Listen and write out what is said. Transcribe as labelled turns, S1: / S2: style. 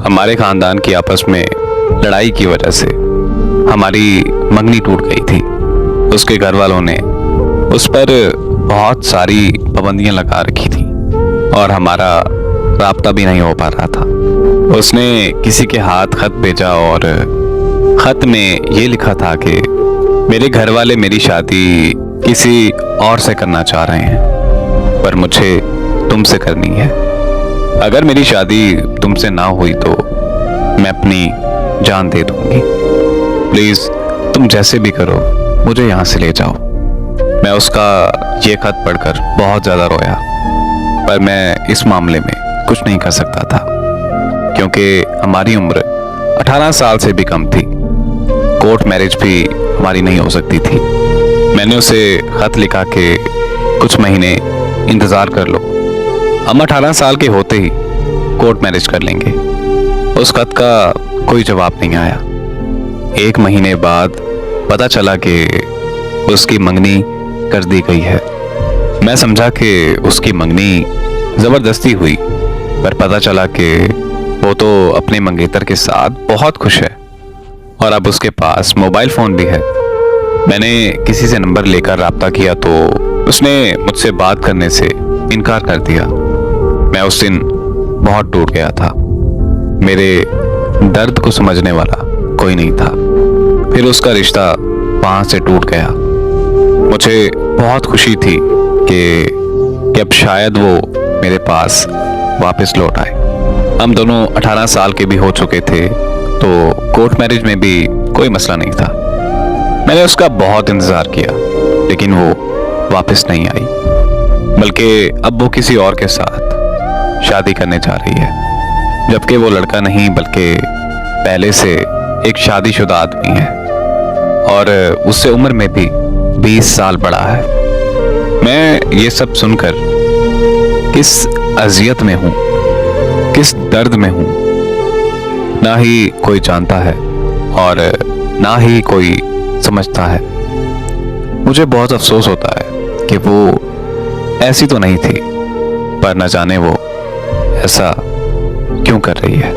S1: हमारे खानदान की आपस में लड़ाई की वजह से हमारी मंगनी टूट गई थी। उसके घर वालों ने उस पर बहुत सारी पाबंदियां लगा रखी थी और हमारा राब्ता भी नहीं हो पा रहा था। उसने किसी के हाथ खत भेजा और खत में ये लिखा था कि मेरे घर वाले मेरी शादी किसी और से करना चाह रहे हैं, पर मुझे तुमसे करनी है। अगर मेरी शादी तुमसे ना हुई तो मैं अपनी जान दे दूंगी। प्लीज तुम जैसे भी करो मुझे यहाँ से ले जाओ। मैं उसका ये खत पढ़कर बहुत ज़्यादा रोया, पर मैं इस मामले में कुछ नहीं कर सकता था क्योंकि हमारी उम्र 18 साल से भी कम थी। कोर्ट मैरिज भी हमारी नहीं हो सकती थी। मैंने उसे खत लिखा कि कुछ महीने इंतज़ार कर लो, हम 18 साल के होते ही कोर्ट मैरिज कर लेंगे। उस खत का कोई जवाब नहीं आया। 1 महीने बाद पता चला कि उसकी मंगनी कर दी गई है। मैं समझा कि उसकी मंगनी ज़बरदस्ती हुई, पर पता चला कि वो तो अपने मंगेतर के साथ बहुत खुश है और अब उसके पास मोबाइल फ़ोन भी है। मैंने किसी से नंबर लेकर राब्ता किया तो उसने मुझसे बात करने से इनकार कर दिया। मैं उस दिन बहुत टूट गया था। मेरे दर्द को समझने वाला कोई नहीं था। फिर उसका रिश्ता वहाँ से टूट गया। मुझे बहुत खुशी थी कि अब शायद वो मेरे पास वापस लौट आए। हम दोनों 18 साल के भी हो चुके थे तो कोर्ट मैरिज में भी कोई मसला नहीं था। मैंने उसका बहुत इंतज़ार किया लेकिन वो वापस नहीं आई, बल्कि अब वो किसी और के साथ शादी करने जा रही है, जबकि वो लड़का नहीं बल्कि पहले से एक शादीशुदा आदमी है और उससे उम्र में भी 20 साल बड़ा है। मैं ये सब सुनकर किस अजियत में हूँ, किस दर्द में हूँ, ना ही कोई जानता है और ना ही कोई समझता है। मुझे बहुत अफसोस होता है कि वो ऐसी तो नहीं थी, पर न जाने वो ऐसा क्यों कर रही है।